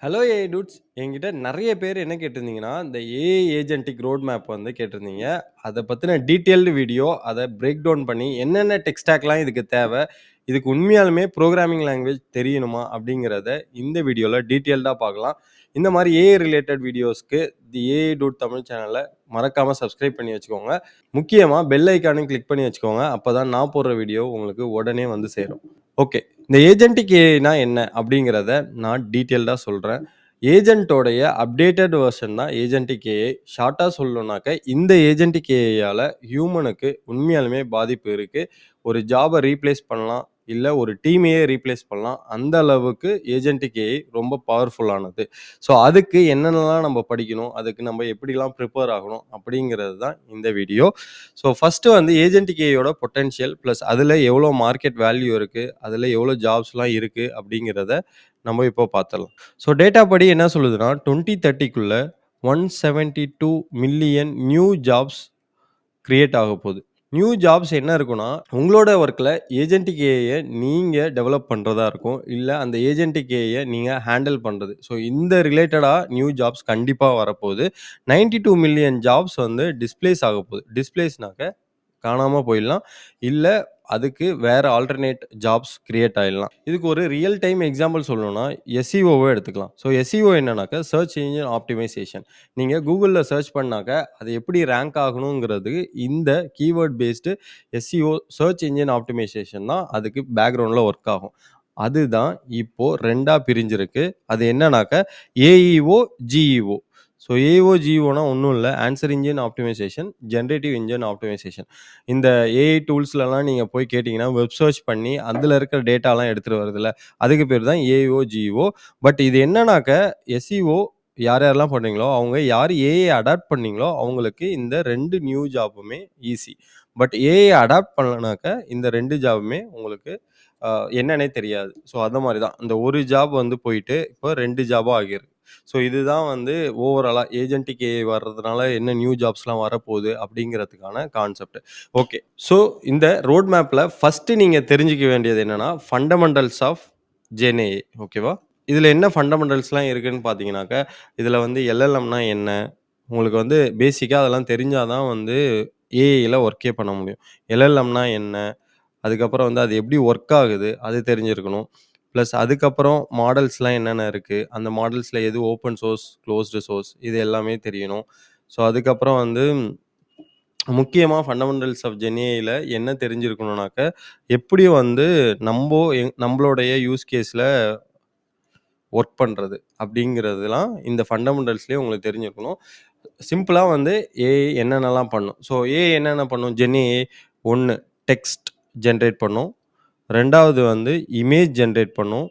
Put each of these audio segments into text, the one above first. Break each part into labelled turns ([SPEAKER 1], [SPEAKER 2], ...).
[SPEAKER 1] Hello AI dudes. என்கிட்ட நெறைய பேர் என்ன கேட்டிருந்தீங்கன்னா, இந்த ஏஐ ஏஜென்டிக் ரோட் மேப் வந்து கேட்டிருந்தீங்க. அத பத்தின டீட்டெயில்டு வீடியோ, அத பிரேக் டவுன் பண்ணி என்னென்ன டெக் ஸ்டாக்லாம் இதுக்கு தேவ, இதுக்கு உண்மையாலுமே புரோகிராமிங் லாங்குவேஜ் தெரியணுமா? அப்படிங்கிறத இந்த வீடியோல டீட்டெயில்டா பார்க்கலாம். இந்த மாரி ஏஐ ரிலேட்டட் வீடியோஸ்க்கு தி ஏஐ டூட் தமிழ் சேனல மறக்காம சப்ஸ்கிரைப் பண்ணி வச்சுக்கோங்க. முக்கியமா பெல் ஐகானையும் கிளிக் பண்ணி வச்சுக்கோங்க. அப்பதான் நான் போடுற வீடியோ உங்களுக்கு உடனே வந்து சேரும். ஓகே. இந்த ஏஜென்டிக் ஏஐனா என்ன? அப்படிங்கிறத நான் டீட்டெயில்டா சொல்றேன். ஏஜென்ட்டோடைய அப்டேட்டட் வெர்ஷன் தான் ஏஜென்டிக் ஏஐ. ஷார்ட்டா சொல்லணும்னாக்க, இந்த ஏஜென்டிக் ஏஐயால ஹியூமனுக்கு உண்மையாலுமே பாதிப்பு இருக்கு. ஒரு ஜாப ரீப்ளேஸ் பண்ணலாம். இல்ல ஒரு டீமையே ரீப்ளேஸ் பண்ணலாம். அந்த அளவுக்கு ஏஜென்டிக் ஏஐ ரொம்ப பவர்ஃபுல்லானது. ஸோ அதுக்கு என்னென்னலாம் நம்ம படிக்கணும்? அதுக்கு நம்ம எப்படிலாம் ப்ரிப்பேர் ஆகணும்? அப்படிங்கிறது தான் இந்த வீடியோ. ஸோ ஃபர்ஸ்ட்டு வந்து ஏஜென்டிக் ஏஐயோட பொட்டன்ஷியல் ப்ளஸ் அதில எவ்வளோ மார்க்கெட் வேல்யூ இருக்கு? அதில எவ்வளோ ஜாப்ஸ்லாம் இருக்கு? அப்படிங்கிறத நம்ம இப்போ பார்த்துடலாம். ஸோ டேட்டா படி என்ன சொல்லுதுன்னா, 2030க்குள்ள 172 மில்லியன் நியூ ஜாப்ஸ் கிரியேட் ஆகப்போது. நியூ ஜாப்ஸ் என்ன இருக்குன்னா, உங்களோட ஒர்க்ல ஏஜென்டிக் ஏஐய நீங்க டெவலப் பண்றதா இருக்கும். இல்ல அந்த ஏஜென்டிக் ஏஐய நீங்க ஹேண்டில் பண்றது. ஸோ இந்த ரிலேட்டடா நியூ ஜாப்ஸ் கண்டிப்பா வரப்போது. 92 மில்லியன் ஜாப்ஸ் வந்து டிஸ்பிளேஸ் ஆகப்போது. டிஸ்பிளேஸ்னாக்க காணாம போயிடலாம். இல்ல அதுக்கு வேற ஆல்டர்னேட் ஜாப்ஸ் கிரியேட் ஆயிடலாம். இதுக்கு ஒரு ரியல் டைம் எக்ஸாம்பிள் சொல்லணும்னா, எஸ்இஓவ எடுத்துக்கலாம். ஸோ எஸ்இஓ என்னன்னாக்க சர்ச் என்ஜின் ஆப்டிமைசேஷன். நீங்க Googleல சர்ச் பண்ணாக்க, அது எப்படி ரேங்க் ஆகணுங்கிறது இந்த keyword based SEO search engine optimisation தான் அதுக்கு பேக்கிரவுண்ட்ல ஒர்க் ஆகும். அதுதான் இப்போ 2ஆ பிரிஞ்சிருக்கு. அது என்னன்னாக்க ஏஇஓ, ஜிஇஓ. ஸோ ஏஓ, ஜிஓனா ஒண்ணும் இல்ல. Answer engine optimisation, generative engine optimisation. இந்த ஏஐ டூல்ஸ்லலாம் நீங்க போய் கேட்டீங்கன்னா, வெப் சர்ச் பண்ணி அதில இருக்கிற டேட்டாலாம் எடுத்துட்டு வருதுல்ல, அதுக்கு பேர் தான் ஏஓ, ஜிஓ. பட் இது என்னன்னாக்க, எஸ்இஓ யார் யாரெல்லாம் பண்றீங்களோ, அவங்க யார் ஏஐ அடாப்ட் பண்ணீங்களோ, அவங்களுக்கு இந்த 2 நியூ ஜாப்புமே ஈஸி. பட் ஏஐ அடாப்ட் பண்ணலனாக்க, இந்த 2 ஜாபுமே உங்களுக்கு என்னன்னே தெரியாது. ஸோ அந்த மாரி தான். இந்த ஒரு ஜாப் வந்து போயிட்டு, இப்போ 2 ஜாபா ஆகியிருக்கு. ஸோ இதுதான் வந்து ஓவராலா ஏஜென்டிக் ஏஐ வர்றதுனால என்ன நியூ ஜாப்ஸ்லாம் வரப்போகுது அப்படிங்கிறதுக்கான கான்செப்ட். ஓகே. ஸோ இந்த ரோட் மேப்ல ஃபர்ஸ்ட்டு நீங்க தெரிஞ்சுக்க வேண்டியது என்னன்னா, ஃபண்டமெண்டல்ஸ் ஆஃப் ஜென் ஏஐ. ஓகேவா? இதுல என்ன ஃபண்டமெண்டல்ஸ்லாம் இருக்குன்னு பார்த்தீங்கன்னாக்க, இதுல வந்து எல்எல்எம்னா என்ன? உங்களுக்கு வந்து பேசிக்கா அதெல்லாம் தெரிஞ்சா தான் வந்து ஏஐல ஒர்க்கே பண்ண முடியும். எல்எல்எம்னா என்ன? அதுக்கப்புறம் வந்து அது எப்படி ஒர்க் ஆகுது? அது தெரிஞ்சிருக்கணும். ப்ளஸ் அதுக்கப்புறம் மாடல்ஸ்லாம் என்னென்ன இருக்கு? அந்த மாடல்ஸ்ல எது ஓப்பன் சோர்ஸ், குளோஸ்டு சோர்ஸ் இது எல்லாமே தெரியணும். ஸோ அதுக்கப்புறம் வந்து முக்கியமா ஃபண்டமெண்டல்ஸ் ஆஃப் ஜென்ஏஐல என்ன தெரிஞ்சிருக்கணும்னாக்க, எப்படி வந்து நம்பளுடைய யூஸ் கேஸ்ல ஒர்க் பண்றது அப்படிங்கிறதுலாம் இந்த ஃபண்டமெண்டல்ஸ்லயே உங்களுக்கு தெரிஞ்சிருக்கணும். சிம்பிளா வந்து ஏஐ என்னென்னலாம் பண்ணும்? ஸோ ஏஐ என்னென்ன பண்ணும்? ஜென்ஏஐ 1 டெக்ஸ்ட் ஜெனரேட் பண்ணும். 2வது வந்து இமேஜ் ஜெனரேட் பண்ணும்.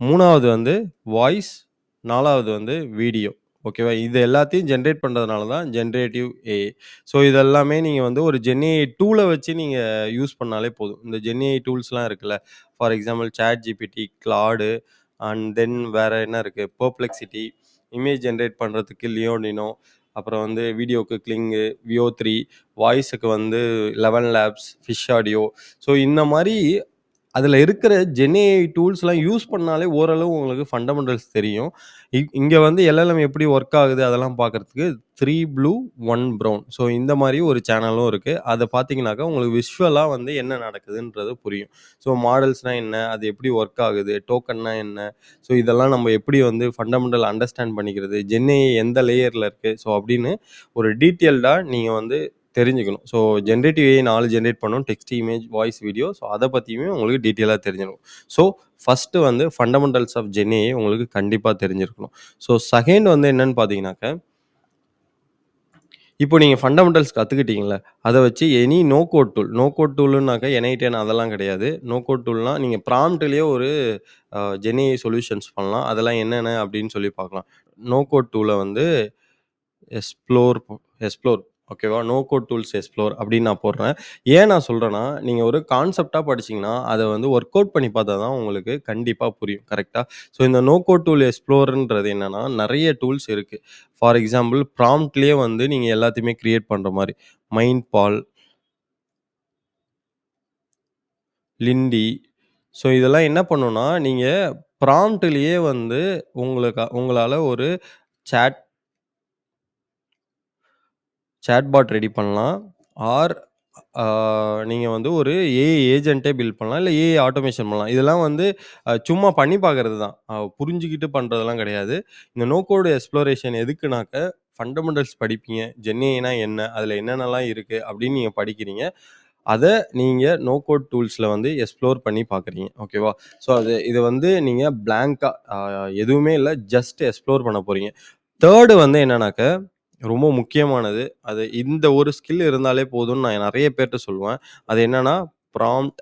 [SPEAKER 1] 3வது வந்து வாய்ஸ். 4வது வந்து வீடியோ. ஓகேவா? இது எல்லாத்தையும் ஜெனரேட் பண்றதுனால தான் ஜெனரேட்டிவ் ஏஐ. ஸோ இதெல்லாமே நீங்க வந்து ஒரு ஜென்ஏஐ டூல வச்சு நீங்க யூஸ் பண்ணாலே போதும். இந்த ஜென்ஏஐ டூல்ஸ்லாம் இருக்குல்ல. For example ChatGPT, Claude and then வேற என்ன இருக்கு? Perplexity, இமேஜ் ஜெனரேட் பண்றதுக்கு லியோனினோ, அப்புறம் வந்து வீடியோக்கு கிளிங்கு, வியோ 3, வாய்ஸுக்கு வந்து 11 லேப்ஸ், ஃபிஷ் ஆடியோ. ஸோ இந்த மாரி அதில இருக்கிற ஜென்ஏஐ டூல்ஸ்லாம் யூஸ் பண்ணாலே ஓரளவு உங்களுக்கு ஃபண்டமெண்டல்ஸ் தெரியும். இங்க வந்து எல்எல்எம் எப்படி ஒர்க் ஆகுது அதெல்லாம் பார்க்கறதுக்கு 3 ப்ளூ 1 ப்ரவுன். ஸோ இந்த மாரி ஒரு சேனலும் இருக்கு. அத பார்த்தீங்கன்னாக்கா உங்களுக்கு விஷுவலா வந்து என்ன நடக்குதுன்றது புரியும். ஸோ மாடல்ஸ்னா என்ன? அது எப்படி ஒர்க் ஆகுது? டோக்கன்னா என்ன? ஸோ இதெல்லாம் நம்ம எப்படி வந்து ஃபண்டமெண்டல் அண்டர்ஸ்டாண்ட் பண்ணிக்கிறது? ஜென்ஏஐ எந்த லேயர்ல இருக்கு? ஸோ அப்படின்னு ஒரு டீட்டெயில்டா நீங்க வந்து தெரிஞ்சுக்கணும். ஸோ ஜெனரேட்டிவ் ஏஐ 4 ஜெனரேட் பண்ணும். Text, image, voice, video. So அத பத்தியுமே உங்களுக்கு டீட்டெயிலா தெரிஞ்சிருக்கும். ஸோ ஃபர்ஸ்ட்டு வந்து ஃபண்டமெண்டல்ஸ் ஆஃப் ஜென் ஏஐ உங்களுக்கு கண்டிப்பா தெரிஞ்சிருக்கணும். ஸோ செகண்ட் வந்து என்னன்னு பார்த்தீங்கன்னாக்க, இப்போ நீங்க ஃபண்டமெண்டல்ஸ் கத்துக்கிட்டீங்கல்ல, அத வச்சு any no code tool. No code டூல்னாக்க N8N அதெல்லாம் கிடையாது. நோ கோட் டூல்னா நீங்க ப்ராம்ப்ட்லயே ஒரு ஜென் ஏஐ சொல்யூஷன்ஸ் பண்ணலாம். அதெல்லாம் என்னென்ன அப்படின்னு சொல்லி பார்க்கலாம். நோ கோட் டூல வந்து எக்ஸ்ப்ளோர் எக்ஸ்ப்ளோர் ஓகேவா? நோ கோட் டூல்ஸ் எக்ஸ்ப்ளோர் அப்படின்னு நான் போடுறேன். ஏன் நான் சொல்றேன்னா, நீங்க ஒரு கான்செப்ட்டா படிச்சீங்கன்னா, அத வந்து ஒர்க் அவுட் பண்ணி பார்த்தா தான் உங்களுக்கு கண்டிப்பா புரியும். கரெக்ட்டா? ஸோ இந்த நோ கோட் டூல் எக்ஸ்ப்ளோர்ன்றது என்னன்னா, நெறைய டூல்ஸ் இருக்கு. ஃபார் எக்ஸாம்பிள் ப்ராம்ப்ட்லயே வந்து நீங்க எல்லாத்தையுமே கிரியேட் பண்ற மாரி. மைண்ட்பால், லிண்டி. ஸோ இதெல்லாம் என்ன பண்ணும்னா, நீங்க ப்ராம்ப்ட்லயே வந்து உங்களால ஒரு சாட் சாட்பாட் ரெடி பண்ணலாம். ஆர் ஆ நீங்க வந்து ஒரு ஏஐ ஏஜென்ட்டே பில்ட் பண்ணலாம். இல்ல ஏஐ ஆட்டோமேஷன் பண்ணலாம். இதெல்லாம் வந்து சும்மா பண்ணி பார்க்கறது தான். புரிஞ்சுகிட்டு பண்றதெல்லாம் கிடையாது. இந்த நோ கோட் எக்ஸ்ப்ளோரேஷன் எதுக்குனாக்க, ஃபண்டமெண்டல்ஸ் படிப்பீங்க. ஜென்ஏஐனா என்ன? அதுல என்னென்னலாம் இருக்கு? அப்படின்னு நீங்க படிக்கிறீங்க. அத நீங்க நோ கோட் டூல்ஸ்ல வந்து எக்ஸ்ப்ளோர் பண்ணி பார்க்குறீங்க. ஓகேவா? ஸோ இது வந்து நீங்க பிளாங்க்கா எதுவுமே இல்ல. ஜஸ்ட் எக்ஸ்ப்ளோர் பண்ண போறீங்க. 3 வந்து என்னன்னாக்க, ரொம்ப முக்கியமானது. அது இந்த ஒரு ஸ்கில் இருந்தாலே போதும்னு நான் நெறைய பேர்ட்ட சொல்லுவேன். அது என்னன்னா, ப்ராம்ப்ட்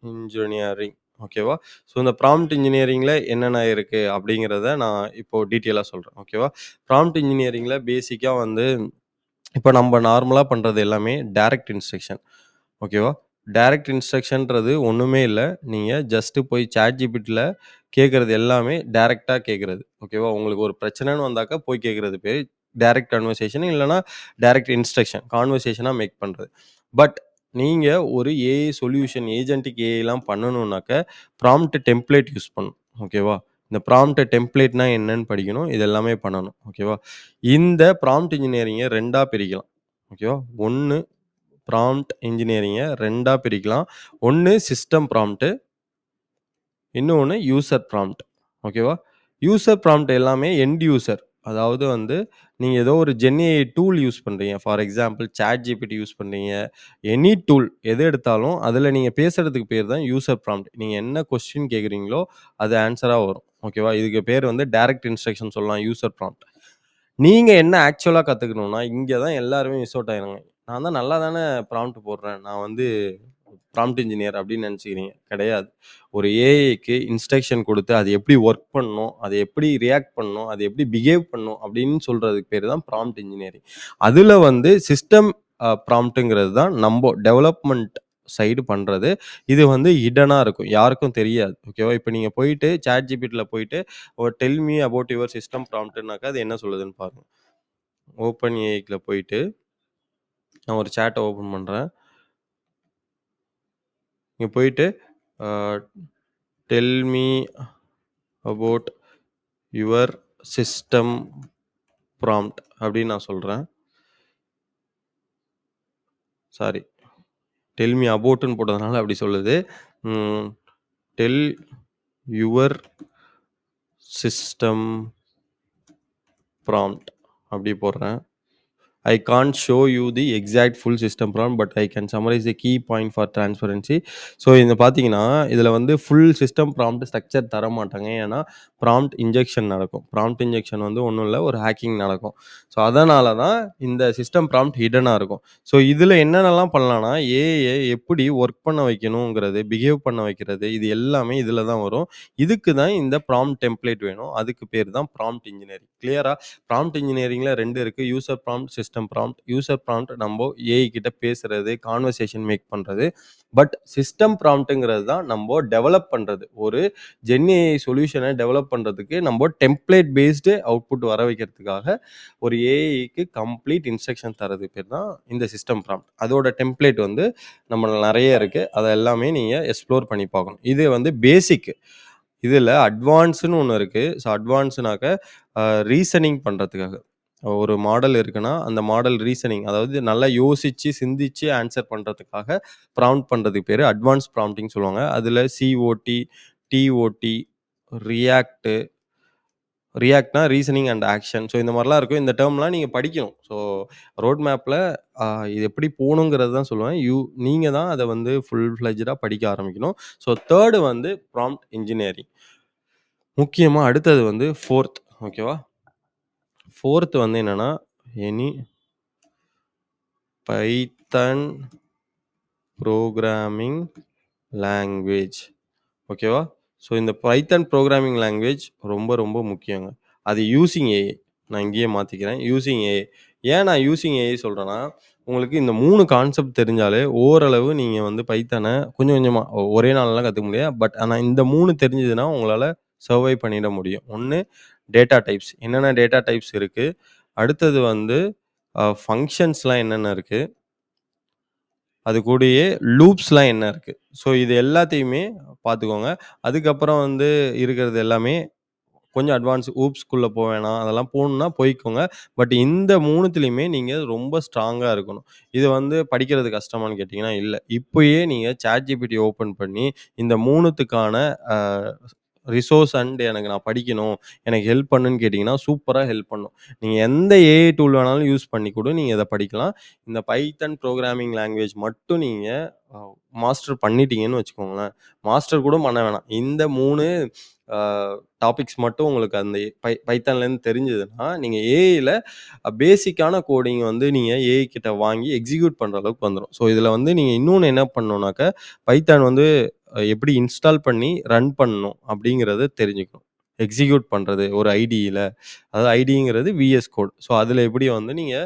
[SPEAKER 1] இன்ஜினியரிங். ஓகேவா? ஸோ இந்த ப்ராம்ப்ட் இன்ஜினியரிங்ல என்னென்ன இருக்கு? அப்படிங்கிறத நான் இப்போ டீட்டெயிலா சொல்றேன். ஓகேவா? ப்ராம்ப்ட் இன்ஜினியரிங்ல பேசிக்கா வந்து இப்ப நம்ம நார்மலா பண்றது எல்லாமே டைரக்ட் இன்ஸ்ட்ரக்ஷன். ஓகேவா? டைரக்ட் இன்ஸ்ட்ரக்ஷன்றது ஒண்ணுமே இல்ல. நீங்க ஜஸ்ட் போய் ChatGPTல கேட்கறது எல்லாமே டைரக்ட்டா கேட்கறது. ஓகேவா? உங்களுக்கு ஒரு பிரச்சனைன்னு வந்தாக்கா போய் கேட்கறது பேரு டைரக்ட் கன்வர்சேஷன் இல்லன்னா டைரக்ட் இன்ஸ்ட்ரக்ஷன். கான்வர்சேஷனா மேக் பண்றது. பட் நீங்க ஒரு ஏஐ சொல்யூஷன் ஏஜென்டிக் ஏஐலாம் பண்ணணும்னாக்க ப்ராம்ப்ட் டெம்ப்ளேட் யூஸ் பண்ணணும். ஓகேவா? இந்த ப்ராம்ப்ட் டெம்ப்ளேட்னா என்னன்னு படிக்கணும். இது எல்லாமே பண்ணணும். ஓகேவா? இந்த ப்ராம்ப்ட் இன்ஜினியரிங்க 2ஆ பிரிக்கலாம். ஓகேவா? 1 ப்ராம்ப்ட் இன்ஜினியரிங்க 2ஆ பிரிக்கலாம். ஒண்ணு சிஸ்டம் ப்ராம்ப்ட், இன்னொன்னு யூசர் ப்ராம்ப்ட். ஓகேவா? யூசர் ப்ராம்ப்ட் எல்லாமே எண்ட் யூசர். அதாவது வந்து நீங்க ஏதோ ஒரு ஜென்ஏஐ டூல் யூஸ் பண்றீங்க. ஃபார் எக்ஸாம்பிள் ChatGPT யூஸ் பண்றீங்க. எனி டூல் எது எடுத்தாலும் அதுல நீங்க பேசுறதுக்கு பேர் தான் யூசர் ப்ராம்ப்ட். நீங்க என்ன கொஸ்டின் கேட்குறீங்களோ அது ஆன்ஸரா வரும். ஓகேவா? இதுக்கு பேர் வந்து டைரக்ட் இன்ஸ்ட்ரக்ஷன் சொல்லலாம். User prompt. நீங்க என்ன ஆக்சுவலா கத்துக்கணும்னா, இங்க தான் எல்லாருமே மிஸ் அவுட் ஆயிறாங்க. நான் தான் நல்லா தானே ப்ராம்ப்ட் போடுறேன். நான் வந்து ப்ராம்ப்ட் இன்ஜினியர் அப்படின்னு நெனச்சுக்கிறீங்க. கிடையாது. ஒரு ஏஐக்கு இன்ஸ்ட்ரக்ஷன் குடுத்து, அது எப்படி வொர்க் பண்ணணும், அது எப்படி ரியாக்ட் பண்ணணும், அது எப்படி பிஹேவ் பண்ணணும் அப்படின்னு சொல்றதுக்கு பேரு தான் ப்ராம்ப்ட் இன்ஜினியரிங். அதுல வந்து சிஸ்டம் ப்ராம்ப்ட்ங்கிறது தான் நம்ப டெவலப்மெண்ட் சைடு பண்றது. இது வந்து ஹிடனா இருக்கும். யாருக்கும் தெரியாது. ஓகேவா? இப்ப நீங்க போயிட்டு ChatGPTல போயிட்டு tell me about your system ப்ராம்ப்ட்னாக்கா அது என்ன சொல்லுதுன்னு பாருங்க. ஓப்பன் ஏஐக்குள்ள போயிட்டு நான் ஒரு சாட்ட ஓப்பன் பண்றேன். இங்க போயிட்டு uh tell me about your system prompt அப்படின்னு நான் சொல்றேன். சாரி. டெல் மீ அபௌட்ன்னு போட்டதுனால அப்படி சொல்லுது. ம். டெல் யுவர் சிஸ்டம் ப்ராம்ப்ட் அப்படி போடுறேன். I can't show you the exact full system prompt, but I can summarize the key point for transparency. So இத பார்த்தீங்கன்னா, இதில வந்து ஃபுல் சிஸ்டம் ப்ராம்ப்ட் ஸ்ட்ரக்சர் தரமாட்டாங்க. ஏன்னா, ப்ராம்ப்ட் இன்ஜெக்ஷன் நடக்கும். ப்ராம்ப்ட் இன்ஜெக்ஷன் வந்து ஒண்ணும் இல்ல, ஒரு ஹேக்கிங் நடக்கும். ஸோ அதனால தான் இந்த சிஸ்டம் ப்ராம்ப்ட் ஹிடனா இருக்கும். ஸோ இதில என்னென்னலாம் பண்ணலாம்னா, ஏஐய எப்படி ஒர்க் பண்ண வைக்கணுங்கிறது, பிஹேவ் பண்ண வைக்கிறது, இது எல்லாமே இதில தான் வரும். இதுக்கு தான் இந்த ப்ராம்ப்ட் டெம்ப்ளேட் வேணும். அதுக்கு பேர் தான் ப்ராம்ப்ட் இன்ஜினியரிங். கிளியரா? ப்ராம்ப்ட் இன்ஜினியரிங்ல 2 இருக்கு. User prompt, system prompt. User prompt நம்போ ஏஐ கிட்ட பேசுறது, கான்வர்சேஷன் மேக் பண்றது. பட் சிஸ்டம் ப்ராம்ப்ட்ங்கிறது தான் நம்போ டெவலப் பண்றது. ஒரு ஜென்ஏஐ சொல்யூஷன டெவலப் பண்றதுக்கு நம்போ டெம்ப்ளேட் பேஸ்டு அவுட்புட் வர வைக்கிறதுக்காக ஒரு ஏஐக்கு கம்ப்ளீட் இன்ஸ்ட்ரக்ஷன் தர்றது பேர் தான் இந்த சிஸ்டம் ப்ராம்ப்ட். அதோட டெம்ப்ளேட் வந்து நம்மள நெறைய இருக்கு. அத எல்லாமே நீங்க எக்ஸ்ப்ளோர் பண்ணி பார்க்கணும். இது வந்து பேசிக். இதுல அட்வான்ஸ்ன்னு ஒண்ணு இருக்கு. ஸோ அட்வான்ஸ்னாக்க ரீசனிங் பண்றதுக்காக. ஒரு மாடல் இருக்குன்னா, அந்த மாடல் ரீசனிங் அதாவது நல்லா யோசிச்சு, சிந்திச்சு ஆன்ஸர் பண்றதுக்காக ப்ராம்ப்ட் பண்றதுக்கு பேரு அட்வான்ஸ் ப்ராம்ப்டிங்ன்னு சொல்லுவாங்க. அதுல சிஓடி, டிஓடி, ரியாக்ட் ரியாக்ட்னா ரீசனிங் அண்ட் ஆக்ஷன். ஸோ இந்த மாரிலாம் இருக்கும். இந்த டெர்ம்லாம் நீங்க படிக்கணும். ஸோ ரோட் மேப்ல இது எப்படி போணுங்கிறது தான் சொல்லுவேன். நீங்க தான் அத வந்து ஃபுல் ஃப்ளெட்ஜ்டா படிக்க ஆரம்பிக்கணும். ஸோ 3 வந்து ப்ராம்ப்ட் இன்ஜினியரிங். முக்கியமா அடுத்தது வந்து 4த் ஓகேவா? 4த் வந்து என்னன்னா, எனி பைத்தன் புரோகிராமிங் லாங்குவேஜ். ஓகேவா? ஸோ இந்த பைத்தன் புரோகிராமிங் லாங்குவேஜ் ரொம்ப ரொம்ப முக்கியங்க. அது யூசிங் ஏஐ. நான் இங்கேயே மாத்திக்கிறேன். Using AI. ஏன் நான் யூசிங் ஏஐ சொல்றேன்னா, உங்களுக்கு இந்த 3 கான்செப்ட் தெரிஞ்சாலே ஓரளவு நீங்க வந்து பைத்தான கொஞ்சம் கொஞ்சமா ஒரே நாள்லாம் கத்துக்க முடியாது. பட் ஆனா இந்த 3 தெரிஞ்சதுன்னா உங்களால சர்வை பண்ணிட முடியும். 1 டேட்டா டைப்ஸ். என்னென்ன டேட்டா டைப்ஸ் இருக்கு? அடுத்தது வந்து ஃபங்ஷன்ஸ்லாம் என்னென்ன இருக்கு? அது கூடயே லூப்ஸ்லாம் என்ன இருக்கு? ஸோ இது எல்லாத்தையுமே பார்த்துக்கோங்க. அதுக்கப்புறம் வந்து இருக்கிறது எல்லாமே கொஞ்சம் அட்வான்ஸ் ஊப்ஸ்குள்ள போ வேணாம். அதெல்லாம் போணும்னா போய்க்கோங்க. பட் இந்த 3த்துலயுமே நீங்க ரொம்ப ஸ்ட்ராங்கா இருக்கணும். இது வந்து படிக்கிறது கஷ்டமான்னு கேட்டீங்கன்னா, இல்ல. இப்பயே நீங்க ChatGPT ஓப்பன் பண்ணி இந்த 3த்துக்கான அ ரிசோர்ஸ் அண்ட் எனக்கு நான் படிக்கணும். எனக்கு ஹெல்ப் பண்ணுன்னு கேட்டீங்கன்னா, சூப்பரா ஹெல்ப் பண்ணும். நீங்க எந்த ஏஐ டூல் வேணாலும் யூஸ் பண்ணி கூட நீங்க இத படிக்கலாம். இந்த பைத்தன் புரோகிராமிங் லாங்குவேஜ் மட்டும் நீங்க அ மாஸ்டர் பண்ணிட்டீங்கன்னு வச்சுக்கோங்களேன். மாஸ்டர் கூட பண்ண வேணாம். இந்த 3 அ டாபிக்ஸ் மட்டும் உங்களுக்கு அந்த பைத்தான்லேருந்து தெரிஞ்சதுன்னா, நீங்க ஏஐல பேசிக்கான கோடிங் வந்து நீங்க ஏஐ கிட்ட வாங்கி எக்ஸிக்யூட் பண்ற அளவுக்கு வந்துரும். ஸோ இதுல வந்து நீங்க இன்னொன்னு என்ன பண்ணணும்னாக்க, பைத்தான் வந்து எப்படி இன்ஸ்டால் பண்ணி ரன் பண்ணணும் அப்படிங்கிறத தெரிஞ்சுக்கணும். எக்ஸிக்யூட் பண்றது ஒரு ஐடியில. அதாவது ஐடிங்கிறது விஎஸ் கோட். ஸோ அதில எப்படி வந்து நீங்க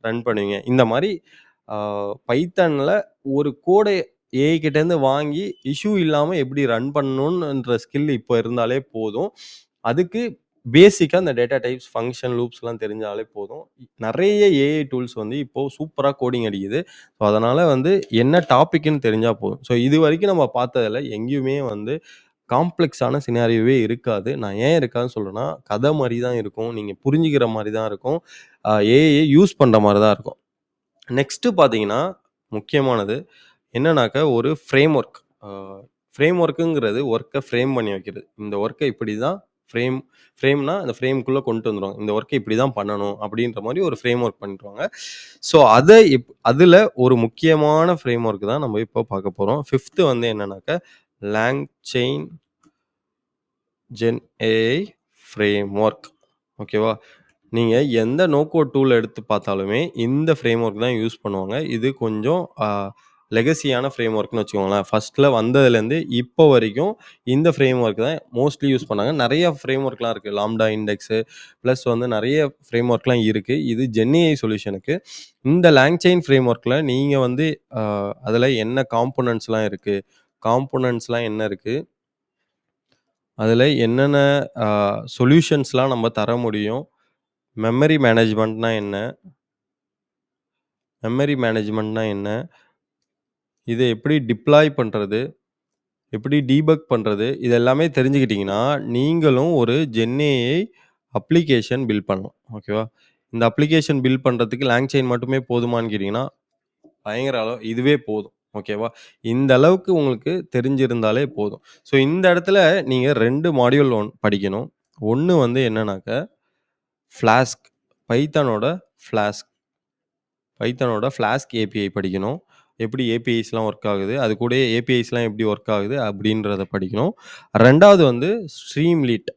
[SPEAKER 1] ரன் பண்ணுவீங்க. இந்த மாரி ஆ பைத்தான்ல ஒரு கோட ஏஐ கிட்டேருந்து வாங்கி இஷ்யூ இல்லாம எப்படி ரன் பண்ணணும்ன்ற ஸ்கில் இப்போ இருந்தாலே போதும். அதுக்கு பேசிக்கா இந்த டேட்டா டைப்ஸ், ஃபங்ஷன், லூப்ஸ்லாம் தெரிஞ்சாலே போதும். நெறைய ஏஐ டூல்ஸ் வந்து இப்போ சூப்பரா கோடிங் அடிக்குது. ஸோ அதனால வந்து என்ன டாபிக்ன்னு தெரிஞ்சா போதும். ஸோ இதுவரைக்கும் நம்ம பார்த்ததுல எங்கேயுமே வந்து காம்ப்ளக்ஸான சினாரியோவே இருக்காது. நான் ஏன் இருக்காதுன்னு சொல்றேன்னா, கதை மாரி தான் இருக்கும். நீங்க புரிஞ்சுக்கிற மாரி தான் இருக்கும். ஏஐ யூஸ் பண்ற மாரி தான் இருக்கும். நெக்ஸ்ட்டு பார்த்தீங்கன்னா, முக்கியமானது என்னன்னாக்கா, ஒரு ஃப்ரேம் ஒர்க். அ ஃப்ரேம் ஒர்க்குங்கிறது ஒர்க்க ஃப்ரேம் பண்ணி வைக்கிறது. இந்த ஒர்க்க இப்படி தான் ஃப்ரேம் ஃப்ரேம்னா அந்த ஃப்ரேம்க்குள்ள கொண்டு வந்துருவாங்க. இந்த ஒர்க்க இப்படி தான் பண்ணணும் அப்படின்ற மாரி ஒரு ஃப்ரேம் ஒர்க் பண்ணிருவாங்க. ஸோ அத அதுல ஒரு முக்கியமான ஃப்ரேம் ஒர்க் தான் நம்ம இப்போ பார்க்க போறோம். 5த் வந்து என்னன்னாக்கா, லாங்செயின் ஜென் ஏஐ ஃப்ரேம் ஒர்க். ஓகேவா? நீங்க எந்த நோ கோட் டூல் எடுத்து பார்த்தாலுமே, இந்த ஃப்ரேம் ஒர்க் தான் யூஸ் பண்ணுவாங்க. இது கொஞ்சம் லெகசியான ஃப்ரேம் ஒர்க்ன்னு வச்சுக்கோங்களேன். ஃபர்ஸ்ட்ல வந்ததுலேருந்து இப்போ வரைக்கும் இந்த ஃப்ரேம் ஒர்க் தான் மோஸ்ட்லி யூஸ் பண்ணாங்க. நெறைய ஃப்ரேம் ஒர்க்லாம் இருக்கு. லாம்டா இண்டெக்ஸு ப்ளஸ் வந்து நெறைய ஃப்ரேம் ஒர்க்லாம் இருக்கு. இது ஜென்ஏஐ சொல்யூஷனுக்கு. இந்த லாங்செயின் ஃப்ரேம் ஒர்க்ல நீங்க வந்து அ அதில என்ன காம்போனன்ட்ஸ்லாம் இருக்கு? காம்போனன்ட்ஸ்லாம் என்ன இருக்கு? அதில என்னென்ன அ சொல்யூஷன்ஸ்லாம் நம்ம தர முடியும்? மெமரி மேனேஜ்மென்ட்னா என்ன? மெமரி மேனேஜ்மென்ட்னா என்ன? இத எப்படி டிப்ளாய் பண்றது? எப்படி டீபக் பண்றது? இது எல்லாமே தெரிஞ்சுக்கிட்டீங்கன்னா, நீங்களும் ஒரு ஜென்ஏஐ அப்ளிகேஷன் பில்ட் பண்ணலாம். ஓகேவா? இந்த அப்ளிகேஷன் பில்ட் பண்றதுக்கு லாங்செயின் மட்டுமே போதுமான்னு கேட்டீங்கன்னா, பயங்கர அளவு இதுவே போதும். ஓகேவா? இந்த அளவுக்கு உங்களுக்கு தெரிஞ்சிருந்தாலே போதும். ஸோ இந்த இடத்துல நீங்க 2 மாடியூல் படிக்கணும். ஒண்ணு வந்து என்னன்னாக்க, ஃப்ளாஸ்க் பைத்தானோட ஃப்ளாஸ்க். பைத்தானோட ஃப்ளாஸ்க் ஏபிஐ படிக்கணும். எப்படி ஏபிஐஸ்லாம் ஒர்க் ஆகுது? அது கூடயே ஏபிஐஸ்லாம் எப்படி ஒர்க் ஆகுது? அப்படின்றத படிக்கணும். 2வது வந்து ஸ்ட்ரீம்லீட்.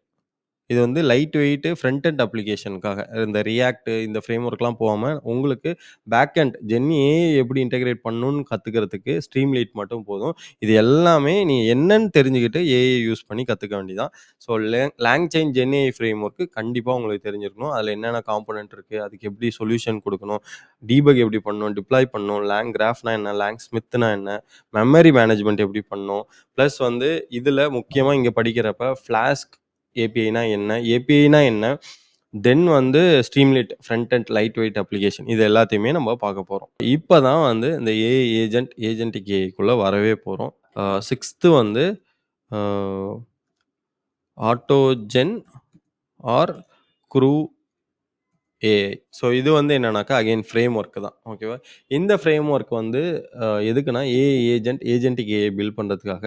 [SPEAKER 1] இது வந்து லைட் வெயிட் ஃப்ரண்ட் எண்ட் அப்ளிகேஷனுக்காக. இந்த ரியாக்ட் இந்த ஃப்ரேம் ஒர்க்லாம் போகாம, உங்களுக்கு பேக் எண்ட் ஜென்ஏஐ எப்படி இன்டகிரேட் பண்ணணும்னு கத்துக்கிறதுக்கு ஸ்ட்ரீம்லைட் மட்டும் போதும். இது எல்லாமே நீ என்னன்னு தெரிஞ்சுக்கிட்டு ஏஐ யூஸ் பண்ணி கத்துக்க வேண்டியது தான். ஸோ லாங்செயின் ஜென்ஏஐ ஃப்ரேம் ஒர்க் கண்டிப்பா உங்களுக்கு தெரிஞ்சிருக்கணும். அதில என்னென்ன காம்போனன்ட் இருக்கு? அதுக்கு எப்படி சொல்யூஷன் குடுக்கணும்? டீபக் எப்படி பண்ணணும்? டிப்ளாய் பண்ணணும்? லாங் கிராஃப்னா என்ன? லாங் ஸ்மித்னா என்ன? மெமரி மேனேஜ்மென்ட் எப்படி பண்ணணும்? பிளஸ் வந்து இதில முக்கியமா இங்க படிக்கிறப்ப ஃப்ளாஸ்க் ஏபிஐனா என்ன? ஏபிஐனா என்ன? தென் வந்து Streamlit front end light weight application இது எல்லாத்தையுமே நம்ம பார்க்க போறோம். இப்ப தான் வந்து இந்த ஏஐ ஏஜென்ட், ஏஜென்டிக் ஏஐக்குள்ள வரவே போறோம். 6த் வந்து அ ஆட்டோஜென் ஆர் க்ரூ ஏஐ. ஸோ இது வந்து என்னன்னாக்கா, அகைன் ஃப்ரேம் ஒர்க் தான். ஓகேவா? இந்த ஃப்ரேம் ஒர்க் வந்து எதுக்குன்னா, AI agent, agentic AI build பண்றதுக்காக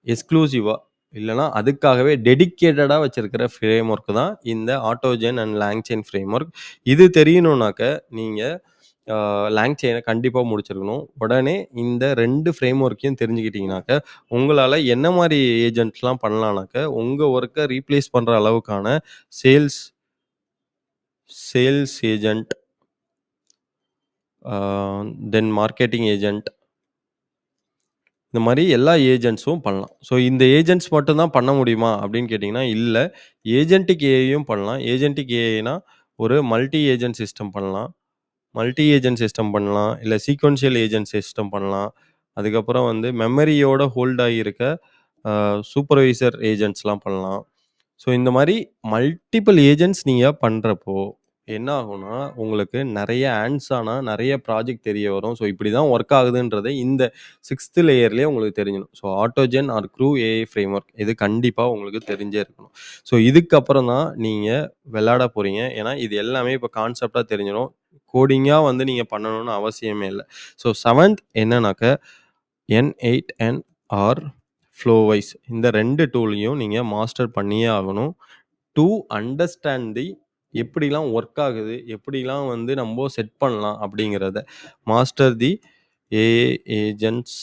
[SPEAKER 1] எக்ஸ்க்ளூசிவா இல்லன்னா, அதுக்காகவே டெடிகேட்டடா வச்சிருக்கிற ஃப்ரேம் ஒர்க் தான் இந்த ஆட்டோஜென் அண்ட் லாங்செயின் ஃப்ரேம் ஒர்க். இது தெரியணும்னாக்க, நீங்க லாங்செயின கண்டிப்பா முடிச்சிருக்கணும். உடனே இந்த 2 ஃப்ரேம் ஒர்க்கையும் தெரிஞ்சுக்கிட்டீங்கனாக்க, உங்களால என்ன மாரி ஏஜென்ட்ஸ்லாம் பண்ணலாம்னாக்க, உங்க ஒர்க்க ரீப்ளேஸ் பண்ற அளவுக்கான சேல்ஸ் சேல்ஸ் ஏஜென்ட், ஆ தென் மார்க்கெட்டிங் ஏஜென்ட் இந்த மாரி எல்லா ஏஜென்ட்ஸும் பண்ணலாம். ஸோ இந்த ஏஜென்ட்ஸ் மட்டும் தான் பண்ண முடியுமா? அப்படின்னு கேட்டீங்கன்னா, இல்ல. ஏஜென்டிக் ஏஐயும் பண்ணலாம். ஏஜென்டிக் ஏஐனா ஒரு மல்டி ஏஜென்ட் சிஸ்டம் பண்ணலாம். மல்டி ஏஜென்ட் சிஸ்டம் பண்ணலாம். இல்ல சீக்வென்ஷியல் ஏஜென்ட் சிஸ்டம் பண்ணலாம். அதுக்கப்புறம் வந்து மெமரியோட ஹோல்ட் ஆகியிருக்க சூப்பர்வைசர் ஏஜென்ட்ஸ்லாம் பண்ணலாம். ஸோ இந்த மாரி மல்டிபிள் ஏஜென்ட்ஸ் நீங்க பண்றப்போ, என்ன ஆகும்னா, உங்களுக்கு நெறைய ஹேண்ட்ஸ் ஆனா நெறைய ப்ராஜெக்ட் தெரிய வரும். ஸோ இப்படி தான் ஒர்க் ஆகுதுன்றது இந்த 6த் லேயர்லயே உங்களுக்கு தெரிஞ்சிடும். So AutoGen or Crew AI framework இது கண்டிப்பா உங்களுக்கு தெரிஞ்சே இருக்கணும். ஸோ இதுக்கப்புறம் தான் நீங்க விளையாட போறீங்க. ஏன்னா இது எல்லாமே இப்போ கான்செப்ட்டா தெரிஞ்சிரும். கோடிங்கா வந்து நீங்க பண்ணணும்னு அவசியமே இல்ல. ஸோ 7த் என்னன்னாக்க N8N ஆர் ஃப்ளோவைஸ் இந்த 2 டூலையும் நீங்க மாஸ்டர் பண்ணியே ஆகணும். டூ அண்டர்ஸ்டாண்ட் தி எப்படிலாம் ஒர்க் ஆகுது, எப்படிலாம் வந்து நம்ப செட் பண்ணலாம் அப்படிங்கிறத. Master the AI agents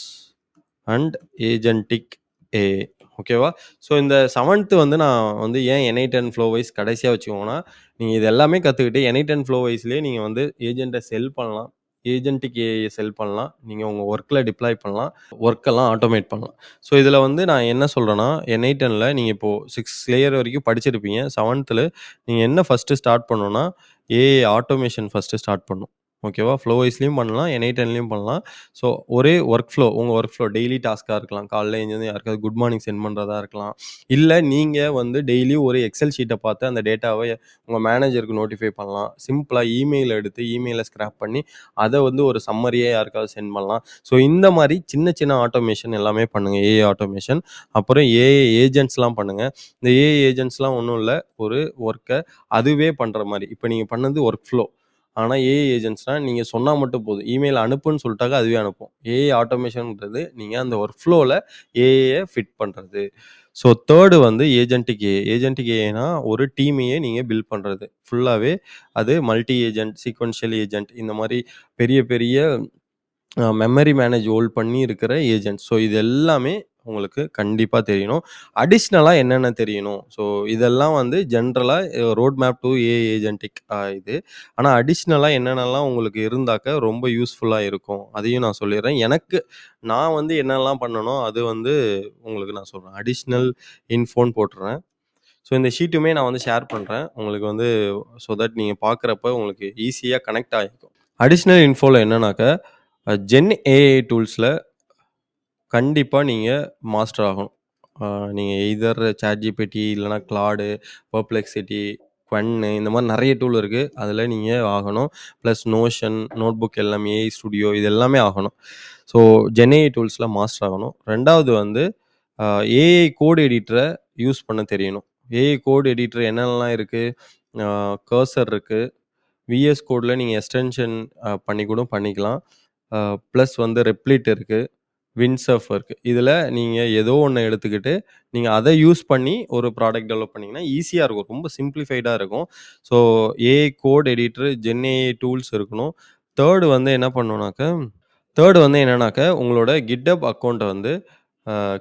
[SPEAKER 1] and agentic AI. ஓகேவா? ஸோ இந்த 7த் வந்து நான் வந்து ஏன் N8N ஃப்ளோவைஸ் கடைசியா வச்சுக்கோங்கன்னா, நீங்க இது எல்லாமே கத்துக்கிட்டு N8N ஃப்ளோவைஸ்லயே நீங்க வந்து ஏஜென்ட்ட செல் பண்ணலாம். ஏஜென்டிக் ஏஐய செல் பண்ணலாம். நீங்க உங்க ஒர்க்ல டிப்ளாய் பண்ணலாம். ஒர்க்கெல்லாம் ஆட்டோமேட் பண்ணலாம். ஸோ இதில வந்து நான் என்ன சொல்றேன்னா, N8Nல நீங்க இப்போ 6 லேயர் வரைக்கும் படிச்சிருப்பீங்க. 7த்ல நீங்க என்ன ஃபர்ஸ்ட்டு ஸ்டார்ட் பண்ணணும்னா, ஏஐ ஆட்டோமேஷன் ஃபர்ஸ்ட்டு ஸ்டார்ட் பண்ணணும். ஓகேவா? ஃப்ளோவைஸ்லயும் பண்ணலாம். N8Nலயும் பண்ணலாம். ஸோ ஒரே ஒர்க் ஃப்ளோ உங்க ஒர்க் ஃப்ளோ டெய்லி டாஸ்க்கா இருக்கலாம். காலைல எழுந்ததும் யாருக்காவது குட் மார்னிங் சென்ட் பண்றதா இருக்கலாம். இல்ல நீங்க வந்து டெய்லி ஒரு எக்ஸெல் ஷீட்ட பார்த்து அந்த டேட்டாவ உங்க மேனேஜருக்கு நோட்டிஃபை பண்ணலாம். சிம்பிளா இமெயில் எடுத்து இமெயில ஸ்கிராப் பண்ணி அத வந்து ஒரு சம்மரியா யாருக்காவது சென்ட் பண்ணலாம். ஸோ இந்த மாரி சின்ன சின்ன ஆட்டோமேஷன் எல்லாமே பண்ணுங்க. AI automation. அப்புறம் ஏஐ ஏஜென்ட்ஸ்லாம் பண்ணுங்க. இந்த ஏஐ ஏஜென்ட்ஸ்லாம் ஒண்ணும் இல்ல. ஒரு ஒர்க்க அதுவே பண்ற மாரி. இப்ப நீங்க பண்ணது ஒர்க் ஃப்ளோ. ஆனா ஏஐ ஏஜென்ட்ஸ்னா நீங்க சொன்னா மட்டும் போதும். இமெயில் அனுப்புன்னு சொல்லிட்டாக்க அதுவே அனுப்பும். ஏஐ ஆட்டோமேஷன்ன்றது நீங்க அந்த ஒர்க் ஃப்ளோல ஏஐய ஃபிட் பண்றது. ஸோ 3 வந்து ஏஜென்டிக் ஏஐ. ஏஜென்டிக் ஏஐனா ஒரு டீமையே நீங்க பில்ட் பண்றது. ஃபுல்லாவே அது மல்டி ஏஜென்ட், சீக்வென்ஷியல் ஏஜென்ட் இந்த மாரி பெரிய பெரிய மெமரி மேனேஜ் ஹோல்ட் பண்ணி இருக்கிற ஏஜென்ட். ஸோ இது எல்லாமே உங்களுக்கு கண்டிப்பா தெரியணும். அடிஷ்னலா என்னென்ன தெரியணும்? ஸோ இதெல்லாம் வந்து ஜென்ரலா road map to AI agentic இது. ஆனா அடிஷ்னலா என்னென்னலாம் உங்களுக்கு இருந்தாக்க ரொம்ப யூஸ்ஃபுல்லா இருக்கும். அதையும் நான் சொல்லிர்றேன். நான் வந்து என்னெல்லாம் பண்ணனோ அது வந்து உங்களுக்கு நான் சொல்றேன். அடிஷ்னல் இன்ஃபோன்னு போட்டுர்றேன். ஸோ இந்த ஷீட்டுமே நான் வந்து ஷேர் பண்றேன். உங்களுக்கு வந்து ஸோ தட் நீங்க பார்க்குறப்ப உங்களுக்கு ஈஸியா கனெக்ட் ஆகிக்கும். அடிஷ்னல் இன்ஃபோல என்னன்னாக்க, ஜென் ஏஐ டூல்ஸ்ல கண்டிப்பா நீங்க மாஸ்டர் ஆகணும். அ நீங்க எய்தர் ChatGPT இல்லன்னா Claude, Perplexity, Qwen இந்த மாரி நெறைய டூல் இருக்கு. அதில நீங்க ஆகணும். ப்ளஸ் Notion, நோட்புக் எல்லாம் ஏஐ ஸ்டுடியோ இது எல்லாமே ஆகணும். ஸோ ஜென்ஏஐ டூல்ஸ்ல மாஸ்டர் ஆகணும். 2வது வந்து அ ஏஐ கோட் எடிட்டர யூஸ் பண்ண தெரியணும். ஏஐ கோட் எடிட்டர் என்னென்னலாம் இருக்கு? அ கர்சர் இருக்கு. விஎஸ் கோட்ல நீங்க எக்ஸ்டென்ஷன் பண்ணி கூட பண்ணிக்கலாம். ப்ளஸ் வந்து ரெப்லிட் இருக்கு. விண்ட்சர்ஃப் இருக்கு. இதில நீங்க ஏதோ ஒண்ண எடுத்துக்கிட்டு, நீங்க அத யூஸ் பண்ணி ஒரு ப்ராடக்ட் டெவலப் பண்ணீங்கன்னா, ஈஸியா இருக்கும். ரொம்ப சிம்ப்ளிஃபைடா இருக்கும். So AI code editor, gen AI tools இருக்கணும். 3 வந்து என்ன பண்ணணும்னாக்க 3 வந்து என்னன்னாக்க, உங்களோட GitHub அக்கவுண்ட்ட வந்து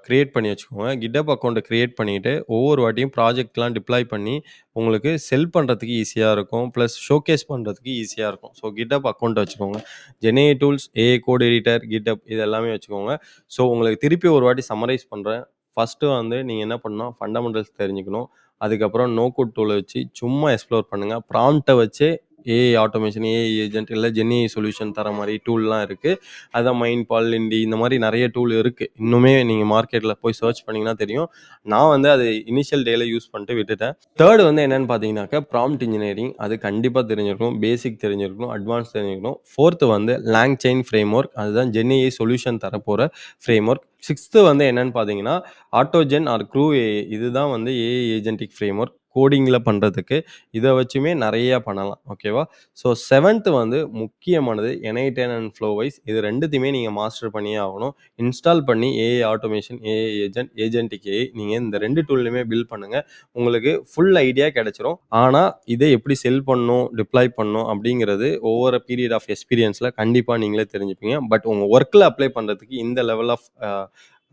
[SPEAKER 1] கிரியேட் பண்ணி வச்சுக்கோங்க. GitHub அக்கவுண்ட்ட கிரியேட் பண்ணிட்டு, ஒவ்வொரு வாட்டியும் ப்ராஜெக்ட்லாம் டிப்ளாய் பண்ணி, உங்களுக்கு செல் பண்றதுக்கு ஈஸியா இருக்கும். ப்ளஸ் ஷோகேஸ் பண்றதுக்கு ஈஸியா இருக்கும். ஸோ GitHub அக்கவுண்ட் வச்சுக்கோங்க. Gen AI tools, AI code editor, GitHub இது எல்லாமே வச்சுக்கோங்க. ஸோ உங்களுக்கு திருப்பி ஒரு வாட்டி சம்மரைஸ் பண்றேன். ஃபர்ஸ்ட்டு வந்து நீங்க என்ன பண்ணணும், ஃபண்டமெண்டல்ஸ் தெரிஞ்சுக்கணும். அதுக்கப்புறம் நோ கோட் டூல வச்சு சும்மா எக்ஸ்ப்ளோர் பண்ணுங்க. ப்ராம்ப்ட்ட வச்சே ஏஐ ஆட்டோமேஷன், ஏஐ ஏஜென்ட் இல்ல ஜென்ஏஐ சொல்யூஷன் தர மாரி டூல்லாம் இருக்கு. அதான் மைண்ட்பால், லிண்டி இந்த மாரி நெறைய டூல் இருக்கு. இன்னுமே நீங்க மார்க்கெட்ல போய் சர்ச் பண்ணீங்கன்னா தெரியும். நான் வந்து அது இனிஷியல் டேல யூஸ் பண்ணிட்டு விட்டுட்டேன். 3 வந்து என்னன்னு பார்த்தீங்கன்னாக்க, ப்ராம்ப்ட் இன்ஜினியரிங் அது கண்டிப்பா தெரிஞ்சிருக்கணும். பேசிக் தெரிஞ்சிருக்கணும். அட்வான்ஸ் தெரிஞ்சிருக்கணும். 4த் வந்து லாங்செயின் ஃப்ரேம்வொர்க் அதுதான் ஜென்ஏஐ சொல்யூஷன் தரப்போற ஃப்ரேம்வொர்க். 6த் வந்து என்னன்னு பார்த்தீங்கன்னா, ஆட்டோஜென் ஆர் க்ரூ ஏஐ இதுதான் வந்து ஏஐ ஏஜென்டிக் ஃப்ரேம்வொர்க். கோடிங்ல பண்றதுக்கு. இத வச்சுமே நெறைய பண்ணலாம். ஓகேவா? ஸோ 7த் வந்து முக்கியமானது N8N அண்ட் ஃப்ளோவைஸ் இது 2த்தையுமே நீங்க மாஸ்டர் பண்ணியே ஆகணும். இன்ஸ்டால் பண்ணி AI automation, AI agent, agentic AI நீங்க இந்த 2 டூல்லையுமே பில்ட் பண்ணுங்க. உங்களுக்கு ஃபுல் ஐடியா கிடைச்சிரும். ஆனா, இத எப்படி செல் பண்ணணும், டிப்ளாய் பண்ணணும் அப்படிங்கிறது ஓவர் அ பீரியட் ஆஃப் எக்ஸ்பீரியன்ஸ்ல கண்டிப்பா நீங்களே தெரிஞ்சுப்பீங்க. பட் உங்க ஒர்க்ல அப்ளை பண்றதுக்கு இந்த லெவல் ஆஃப்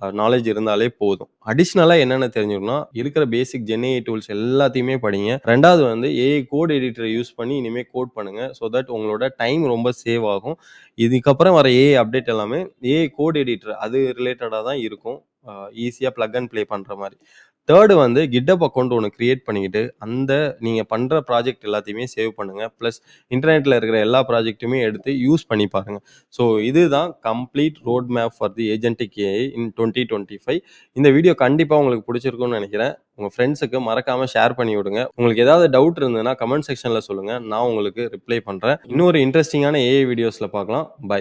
[SPEAKER 1] நாலேட்ஜ் இருந்தாலே போதும். அடிஷ்னலா என்னென்ன தெரிஞ்சுக்கணும்னா, இருக்கிற பேசிக் ஜென்ஏஐ டூல்ஸ் எல்லாத்தையுமே படிங்க. 2வது வந்து ஏஐ கோட் எடிட்டர யூஸ் பண்ணி இனிமே கோட் பண்ணுங்க. ஸோ தட் உங்களோட டைம் ரொம்ப சேவ் ஆகும். இதுக்கப்புறம் வர ஏஐ அப்டேட் எல்லாமே ஏஐ கோட் எடிட்டர் அது ரிலேட்டடா தான் இருக்கும். ஈஸியா பிளக் அண்ட் ப்ளே பண்ற மாரி. தேர்டு வந்து GitHub அக்கவுண்ட் ஒன்று கிரியேட் பண்ணிக்கிட்டு அந்த நீங்கள் பண்ணுற ப்ராஜெக்ட் எல்லாத்தையுமே சேவ் பண்ணுங்கள். ப்ளஸ் இன்டர்நெட்டில் இருக்கிற எல்லா ப்ராஜெக்ட்டுமே எடுத்து யூஸ் பண்ணி பாருங்கள். ஸோ இதுதான் complete road map for the agentic AI இன் 2025. இந்த வீடியோ கண்டிப்பாக உங்களுக்கு பிடிச்சிருக்கும்னு நினைக்கிறேன். உங்கள் ஃப்ரெண்ட்ஸுக்கு மறக்காமல் ஷேர் பண்ணி விடுங்க. உங்களுக்கு ஏதாவது டவுட் இருந்ததுன்னா கமெண்ட் செக்ஷனில் சொல்லுங்கள். நான் உங்களுக்கு ரிப்ளை பண்ணுறேன். இன்னொரு இன்ட்ரெஸ்டிங்கான ஏஐ வீடியோஸில் பார்க்கலாம். பை.